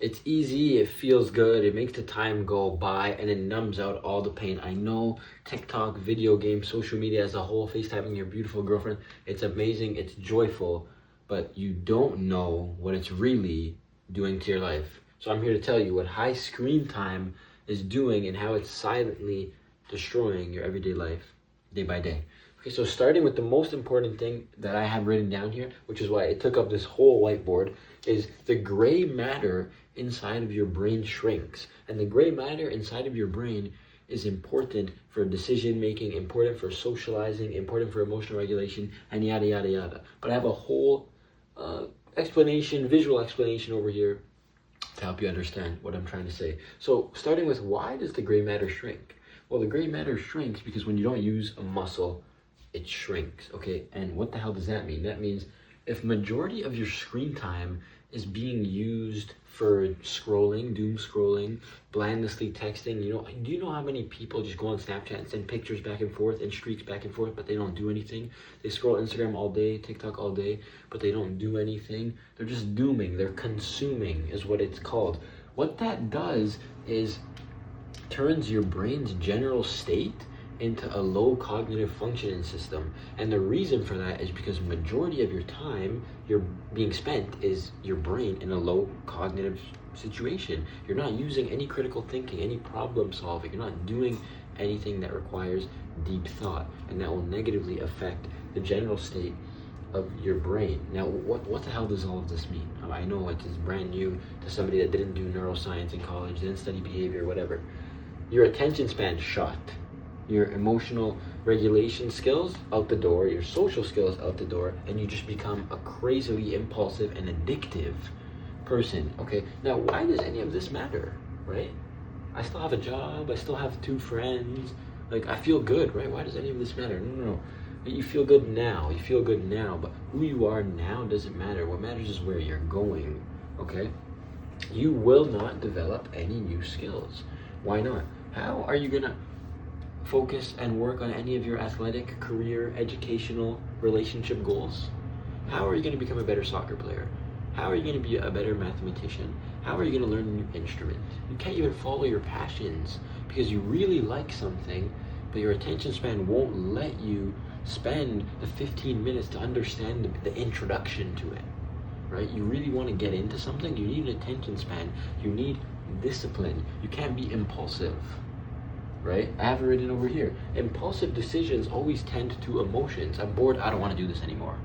It's easy, it feels good, it makes the time go by, and it numbs out all the pain. I know TikTok, video games, social media as a whole, FaceTiming your beautiful girlfriend, it's amazing, it's joyful, but you don't know what it's really doing to your life. So I'm here to tell you what high screen time is doing and how it's silently destroying your everyday life day by day. Okay, so starting with the most important thing that I have written down here, which is why it took up this whole whiteboard, is the gray matter inside of your brain shrinks. And the gray matter inside of your brain is important for decision making, important for socializing, important for emotional regulation, and yada, yada, yada. But I have a whole explanation, visual explanation over here to help you understand what I'm trying to say. So starting with, why does the gray matter shrink? Well, the gray matter shrinks because when you don't use a muscle, it shrinks, okay? And what the hell does that mean? That means if majority of your screen time is being used for scrolling, doom scrolling, blindlessly texting, do you know how many people just go on Snapchat and send pictures back and forth and streaks back and forth, but they don't do anything? They scroll Instagram all day, TikTok all day, but they don't do anything. They're just dooming, they're consuming is what it's called. What that does is turns your brain's general state into a low cognitive functioning system. And the reason for that is because majority of your time you're being spent is your brain in a low cognitive situation. You're not using any critical thinking, any problem solving. You're not doing anything that requires deep thought, and that will negatively affect the general state of your brain. Now, what the hell does all of this mean? I know it is brand new to somebody that didn't do neuroscience in college, didn't study behavior, whatever. Your attention span shot. Your emotional regulation skills out the door, your social skills out the door, and you just become a crazily impulsive and addictive person. Okay, now why does any of this matter, right? I still have a job, I still have 2 friends, like I feel good, right? Why does any of this matter? No. You feel good now, but who you are now doesn't matter. What matters is where you're going, okay? You will not develop any new skills. Why not? How are you gonna focus and work on any of your athletic, career, educational, relationship goals? How are you going to become a better soccer player? How are you going to be a better mathematician? How are you going to learn a new instrument? You can't even follow your passions because you really like something, but your attention span won't let you spend the 15 minutes to understand the introduction to it, right? You really want to get into something, you need an attention span, you need discipline. You can't be impulsive. Right? I have it written over here. Impulsive decisions always tend to emotions. I'm bored, I don't want to do this anymore.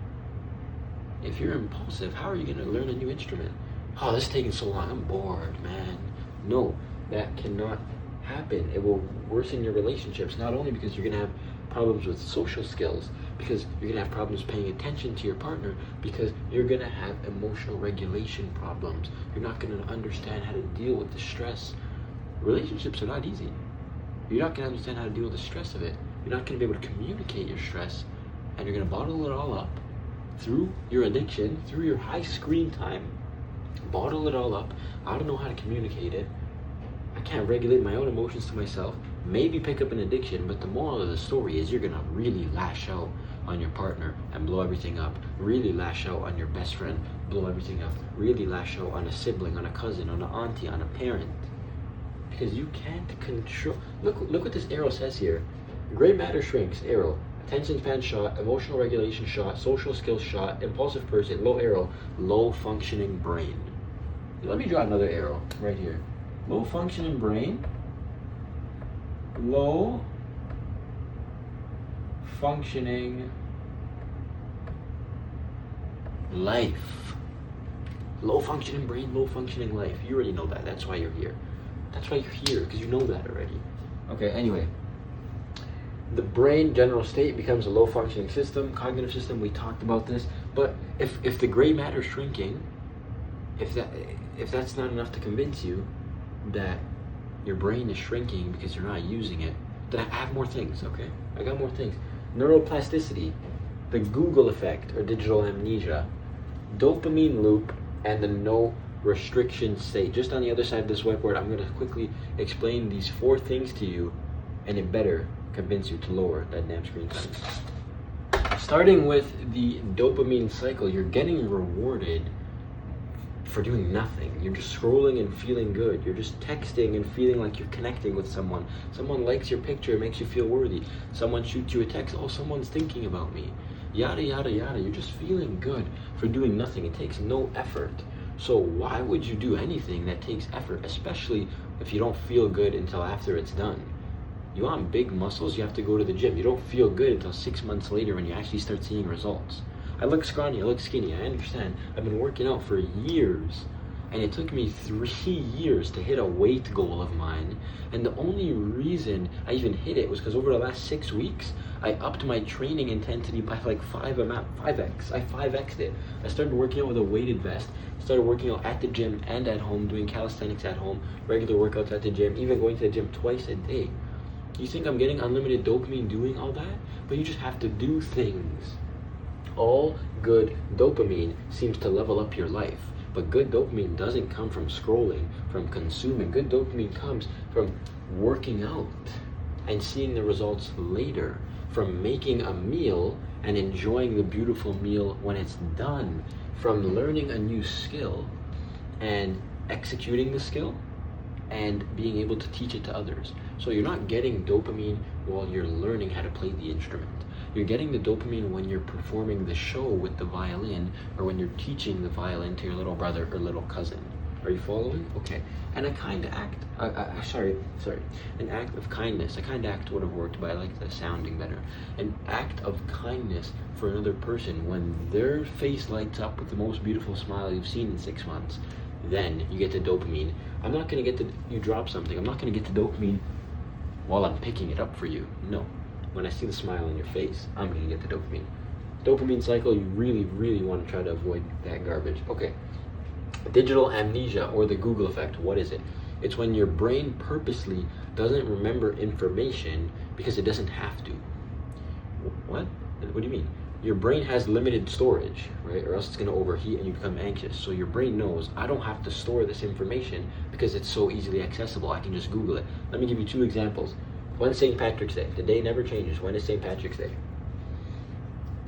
If you're impulsive, how are you going to learn a new instrument? Oh, this is taking so long, I'm bored, man. No, that cannot happen. It will worsen your relationships, not only because you're going to have problems with social skills, because you're going to have problems paying attention to your partner, because you're going to have emotional regulation problems. You're not going to understand how to deal with the stress. Relationships are not easy. You're not going to understand how to deal with the stress of it. You're not going to be able to communicate your stress, and you're going to bottle it all up through your addiction, through your high screen time. Bottle it all up. I don't know how to communicate it. I can't regulate my own emotions to myself. Maybe pick up an addiction, but the moral of the story is you're going to really lash out on your partner and blow everything up. Really lash out on your best friend, blow everything up. Really lash out on a sibling, on a cousin, on an auntie, on a parent. Because you can't control. Look what this arrow says here. Gray matter shrinks, arrow. Attention span shot, emotional regulation shot, social skills shot, impulsive person, low arrow, low functioning brain. Let me draw another arrow right here. Low functioning brain, low functioning life. Low functioning brain, low functioning life. You already know that. That's why you're here. That's why you're here, because you know that already. Okay, anyway. The brain general state becomes a low functioning system, cognitive system, we talked about this. But if the gray matter is shrinking, if that's not enough to convince you that your brain is shrinking because you're not using it, then I have more things, okay? I got more things. Neuroplasticity, the Google effect or digital amnesia, dopamine loop, and the no restriction state. Just on the other side of this whiteboard, I'm going to quickly explain these 4 things to you, and it better convince you to lower that damn screen time. Starting with the dopamine cycle, you're getting rewarded for doing nothing. You're just scrolling and feeling good. You're just texting and feeling like you're connecting with someone. Someone likes your picture, it makes you feel worthy. Someone shoots you a text, oh, someone's thinking about me. Yada, yada, yada. You're just feeling good for doing nothing. It takes no effort. So why would you do anything that takes effort, especially if you don't feel good until after it's done? You want big muscles, you have to go to the gym. You don't feel good until 6 months later when you actually start seeing results. I look scrawny, I look skinny, I understand. I've been working out for years, and it took me 3 years to hit a weight goal of mine. And the only reason I even hit it was because over the last 6 weeks, I upped my training intensity by like 5x. I 5x'd it. I started working out with a weighted vest, started working out at the gym and at home, doing calisthenics at home, regular workouts at the gym, even going to the gym twice a day. You think I'm getting unlimited dopamine doing all that? But you just have to do things. All good dopamine seems to level up your life, but good dopamine doesn't come from scrolling, from consuming. Good dopamine comes from working out and seeing the results later, from making a meal and enjoying the beautiful meal when it's done, from learning a new skill and executing the skill and being able to teach it to others. So you're not getting dopamine while you're learning how to play the instrument. You're getting the dopamine when you're performing the show with the violin, or when you're teaching the violin to your little brother or little cousin. Are you following? Okay. And a kind act, an act of kindness. A kind act would have worked, but I like the sounding better. An act of kindness for another person when their face lights up with the most beautiful smile you've seen in 6 months. Then you get the dopamine. I'm not gonna get you drop something. I'm not gonna get the dopamine while I'm picking it up for you. No. When I see the smile on your face, I'm gonna get the dopamine. Dopamine cycle, you really, really want to try to avoid that garbage. Okay. Digital amnesia, or the Google effect, what is it? It's when your brain purposely doesn't remember information because it doesn't have to. What? What do you mean? Your brain has limited storage, right? Or else it's going to overheat and you become anxious. So your brain knows, I don't have to store this information because it's so easily accessible. I can just Google it. Let me give you 2 examples. When's St. Patrick's Day? The day never changes. When is St. Patrick's Day?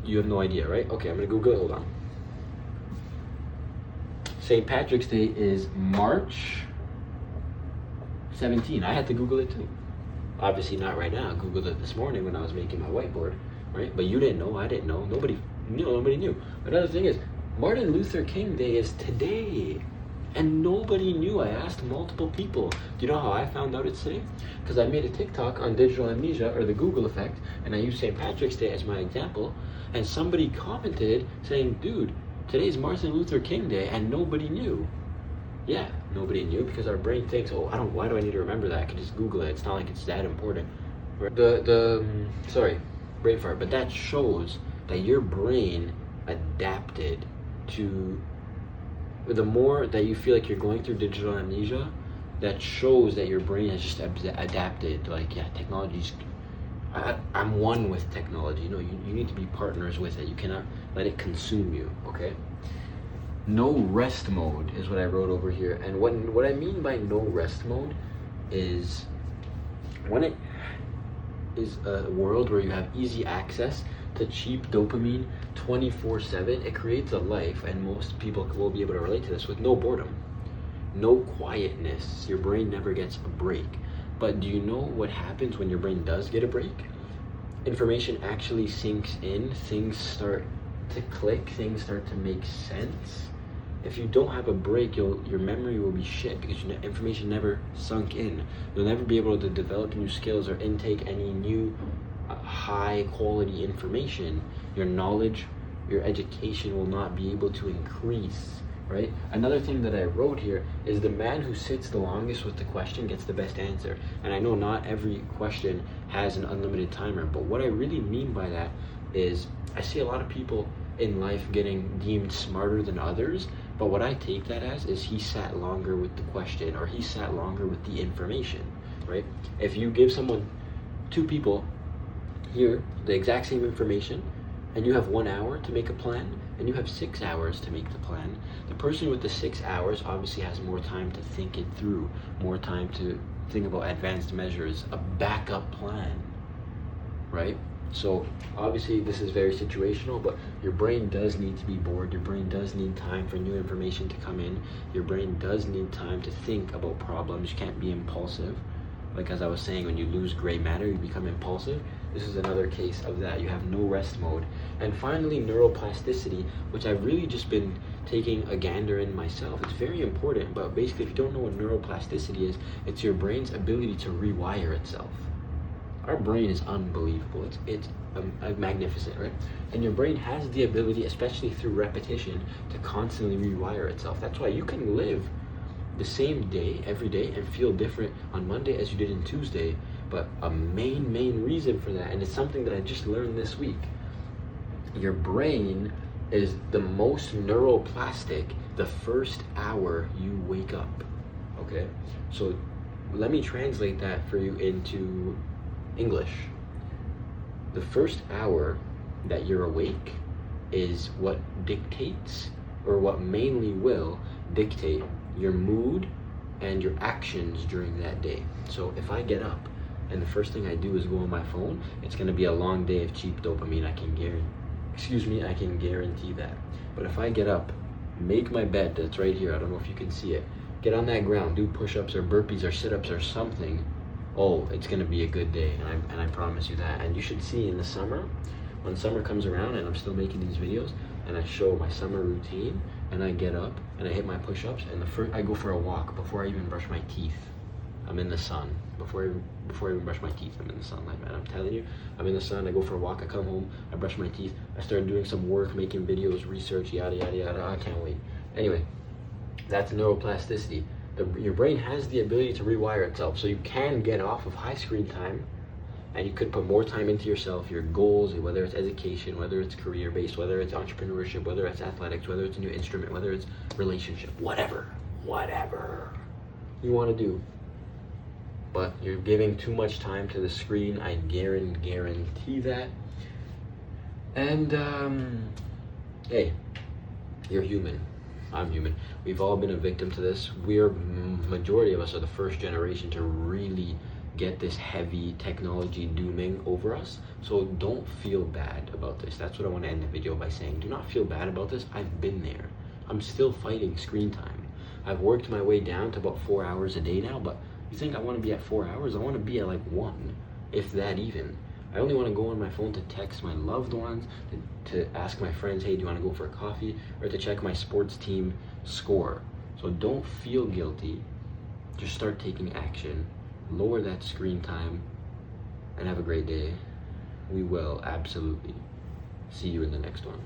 You have no idea, right? Okay, I'm going to Google it. Hold on. St. Patrick's Day is March 17. I had to Google it too. Obviously not right now. I Googled it this morning when I was making my whiteboard, right? But you didn't know, I didn't know. Nobody knew. Another thing is, Martin Luther King Day is today. And nobody knew. I asked multiple people. Do you know how I found out it's today? Because I made a TikTok on digital amnesia, or the Google effect, and I used St. Patrick's Day as my example, and somebody commented saying, dude, today's Martin Luther King Day, and nobody knew. Yeah, nobody knew, because our brain thinks, oh, why do I need to remember that? I can just Google it. It's not like it's that important. Sorry, brain fart, but that shows that your brain adapted to. The more that you feel like you're going through digital amnesia, that shows that your brain has just adapted. Like, yeah, technology's. I'm one with technology. You know, you need to be partners with it. You cannot let it consume you. Okay. No rest mode is what I wrote over here, and what I mean by no rest mode is when it is a world where you have easy access to cheap dopamine 24/7, it creates a life, and most people will be able to relate to this, with no boredom, no quietness. Your brain never gets a break. But do you know what happens when your brain does get a break? Information actually sinks in, things start to click, things start to make sense. If you don't have a break, your memory will be shit, because information never sunk in. You'll never be able to develop new skills or intake any new high quality information. Your knowledge, your education will not be able to increase, right? Another thing that I wrote here is the man who sits the longest with the question gets the best answer. And I know not every question has an unlimited timer, but what I really mean by that is I see a lot of people in life getting deemed smarter than others, but what I take that as is he sat longer with the question, or he sat longer with the information, right? If you give 2 people here the exact same information, and you have 1 hour to make a plan, and you have 6 hours to make the plan, the person with the 6 hours obviously has more time to think it through, more time to think about advanced measures, a backup plan, right? So obviously this is very situational, but your brain does need to be bored. Your brain does need time for new information to come in. Your brain does need time to think about problems. You can't be impulsive. Like as I was saying, when you lose gray matter, you become impulsive. This is another case of that. You have no rest mode. And finally, neuroplasticity, which I've really just been taking a gander in myself. It's very important, but basically if you don't know what neuroplasticity is, it's your brain's ability to rewire itself. Our brain is unbelievable. It's magnificent, right? And your brain has the ability, especially through repetition, to constantly rewire itself. That's why you can live the same day every day and feel different on Monday as you did on Tuesday. But a main reason for that, and it's something that I just learned this week, your brain is the most neuroplastic the first hour you wake up. Okay? So let me translate that for you into English. The first hour that you're awake is what dictates, or what mainly will dictate your mood and your actions during that day. So if I get up and the first thing I do is go on my phone, it's gonna be a long day of cheap dopamine. I can guarantee that. But if I get up, make my bed, that's right here, I don't know if you can see it, get on that ground, do push-ups or burpees or sit-ups or something, oh, it's gonna be a good day, and I promise you that. And you should see in the summer, when summer comes around and I'm still making these videos, and I show my summer routine, and I get up and I hit my push-ups, and I go for a walk before I even brush my teeth. I'm in the sun. Before I even brush my teeth, I'm in the sunlight, man. I'm telling you, I'm in the sun, I go for a walk, I come home, I brush my teeth, I start doing some work, making videos, research, yada, yada, yada. I can't wait. Anyway, that's neuroplasticity. Your brain has the ability to rewire itself, so you can get off of high screen time, and you could put more time into yourself, your goals, whether it's education, whether it's career-based, whether it's entrepreneurship, whether it's athletics, whether it's a new instrument, whether it's relationship, whatever you want to do. But you're giving too much time to the screen, I guarantee that. And hey, you're human. I'm human. We've all been a victim to this. Majority of us are the first generation to really get this heavy technology dooming over us. So don't feel bad about this. That's what I want to end the video by saying. Do not feel bad about this. I've been there. I'm still fighting screen time. I've worked my way down to about 4 hours a day now, but you think I want to be at 4 hours? I want to be at like 1, if that even. I only want to go on my phone to text my loved ones, to ask my friends, hey, do you want to go for a coffee? Or to check my sports team score. So don't feel guilty. Just start taking action. Lower that screen time. And have a great day. We will absolutely see you in the next one.